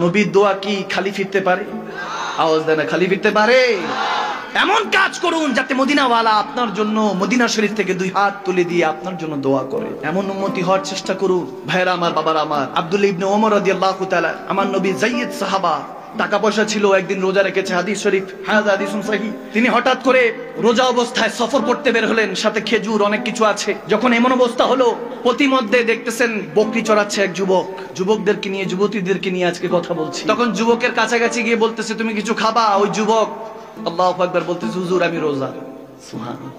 নবীর দোয়া কি খালি ফিরতে পারে? আওয়াজ দেয় না, খালি ফিরতে পারে? এমন কাজ করুন যাতে মদিনাওয়ালা আপনার জন্য মদিনা শরীফ থেকে 2 হাত তুলে দিয়ে আপনার জন্য দোয়া করে। এমন উম্মতি হওয়ার চেষ্টা করুন। ভাইরা আমার, বাবার আমার, আব্দুল্লাহ ইবনে ওমর রাদিয়াল্লাহু তাআলা, আমার নবী যায়েদ সাহাবা, টাকা পয়সা ছিল, একদিন রোজা রেখেছে, হাদিস শরীফ, হাযা হাদিসুন সহিহ। তিনি হঠাৎ করে রোজা অবস্থায় সফর করতে বের হলেন, সাথে খেজুর অনেক কিছু আছে। যখন এমন অবস্থা হলো, প্রতিমধ্যে দেখতেছেন বকরি চড়াচ্ছে এক যুবক। যুবকদেরকে নিয়ে, যুবতীদেরকে নিয়ে আজকে কথা বলছি। তখন যুবকের কাছাকাছি গিয়ে বলতেছে, তুমি কিছু খাবা? ওই যুবক আল্লাহু আকবার বলতেছে, হুজুর আমি রোজা। সুবহানাল্লাহ।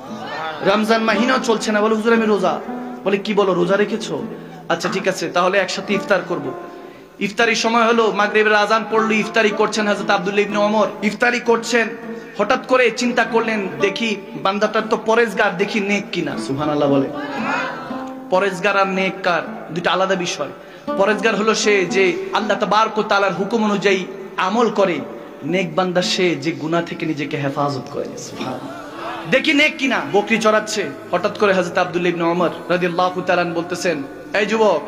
রমজান মাহিনাও চলছে না, বলে হুজুর আমি রোজা। বলে কি বলো, রোজা রেখেছো? আচ্ছা ঠিক আছে, তাহলে একসাথে ইফতার করব। ইফতারির সময় হলো, মাগরিবের আজান পড়লো, ইফতারি করছেন হযরত আব্দুল্লাহ ইবনে ওমর, ইফতারি করছেন। হঠাৎ করে চিন্তা করলেন, দেখি বান্দাটার তো পরেজগার, দেখি নেক কিনা। সুবহানাল্লাহ বলে। পরেজগার আর নেককার দুটো আলাদা বিষয়। পরেজগার হলো সে যে আল্লাহ তাবারক ওয়া তাআলার হুকুম অনুযায়ী আমল করে, নেক বান্দা সে যে গুনাহ থেকে নিজেকে হেফাজত করে। সুবহানাল্লাহ। দেখি নেক কিনা। বকরি চড়াচ্ছে, হঠাৎ করে হযরত আব্দুল্লাহ ইবনে ওমর রাদিয়াল্লাহু তাআলা বলতেছেন, এই যুবক,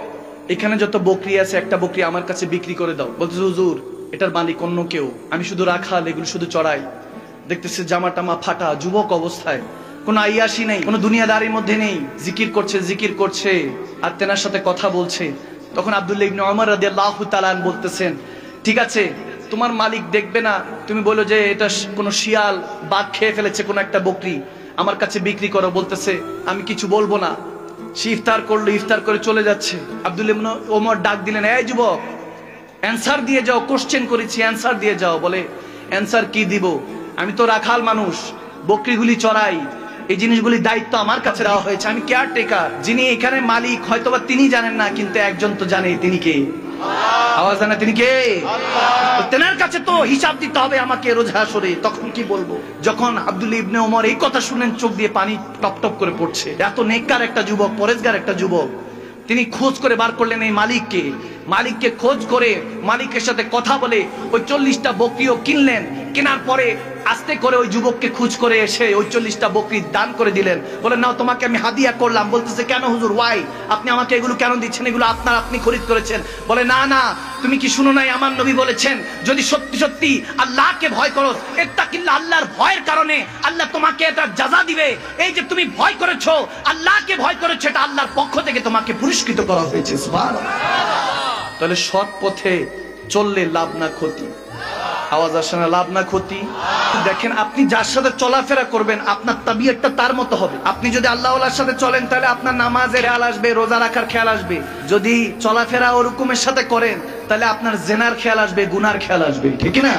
এখানে যত বকরি আছে একটা বকরি আমার কাছে বিক্রি করে দাও। বলতেছে, হুজুর এটার মালিক অন্য কেউ, আমি শুধু রাখাল, এগুলো শুধু চড়াই। দেখতেছে জামা টামা ফাটা, যুবক অবস্থায়, কোনো আইয়াসি নেই, কোনো দুনিয়াদারির মধ্যে নেই, জিকির করছে আর তেনার সাথে কথা বলছে। তখন আব্দুল্লাহ ইবনে ওমর রাদিয়াল্লাহু তাআলা বলতেছেন, ঠিক আছে, তোমার মালিক দেখবে না, তুমি বলো যে এটা কোনো শিয়াল বাঘ খেয়ে ফেলেছে কোনো একটা বকরি, আমার কাছে বিক্রি করো। বলতেছে, আমি কিছু বলবো না। সে ইফতার করলো, ইফতার করে চলে যাচ্ছে। আব্দুল্লাহ ইবনে ওমর ডাক দিলেন, এই যুবক, অ্যানসার দিয়ে যাও, কোশ্চেন করেছি, অ্যানসার দিয়ে যাও। বলে, অ্যানসার কি দিব? আমি তো রাখাল মানুষ, বকরিগুলি চড়াই, এই জিনিসগুলির দায়িত্ব আমার কাছে দেওয়া হয়েছে, আমি কেয়ারটেকার। যিনি এখানে মালিক হয়তোবা তিনি জানেন না, কিন্তু একজন তো জানে, তিনি কে? আওয়াজ জানা, তিনি কে? তেনার কাছে তো হিসাব দিতে হবে আমাকে রোজ হাসরে। তখন কি বলবো? যখন আব্দুল্লাহ ইবনে ওমর এই কথা শুনেন, চোখ দিয়ে পানি টপ টপ করে পড়ছে। এত নেককার একটা যুবক, পরেজগার একটা যুবক, তিনি খোঁজ করে বার করলেন এই মালিককে। মালিককে খোঁজ করে মালিকের সাথে কথা বলে ওই 40টা বকরিও কিনলেন। কেনার পরে আস্তে করে ওই যুবককে খোঁজ করে এসে ওই 40টা বকরি দান করে দিলেন। বলেন, নাও তোমাকে আমি হাদিয়া করলাম। বলতেছে, কেন হুজুর, ওয়াই? আপনি আমাকে এগুলো কেন দিচ্ছেন? এগুলো আপনি খরিদ করেছেন। বলে, না না, তুমি কি শুনো নাই, আমার নবী বলেছেন, যদি সত্যি সত্যি আল্লাহকে ভয় করো, ইত্তাকিল্লাহ, আল্লাহর ভয়ের কারণে আল্লাহ তোমাকে এটা জাযা দিবে। এই যে তুমি ভয় করেছো, আল্লাহকে ভয় করেছো, এটা আল্লাহর পক্ষ থেকে তোমাকে পুরস্কৃত করা হয়েছে। সুবহানাল্লাহ। তাহলে সৎ পথে চললে লাভ না ক্ষতি। আওয়াজ আসে না, লাভ না ক্ষতি। দেখেন, আপনি যার সাথে চলাফেরা করবেন, আপনার তাবিয়তটা তার মতো হবে। আপনি যদি আল্লাহওয়ালার সাথে চলেন, তাহলে আপনার নামাজের খেয়াল আসবে, রোজা রাখার খেয়াল আসবে। যদি চলাফেরা ওরকমের সাথে করেন, তাহলে আপনার জেনার খেয়াল আসবে, গুনার খেয়াল আসবে। ঠিক না?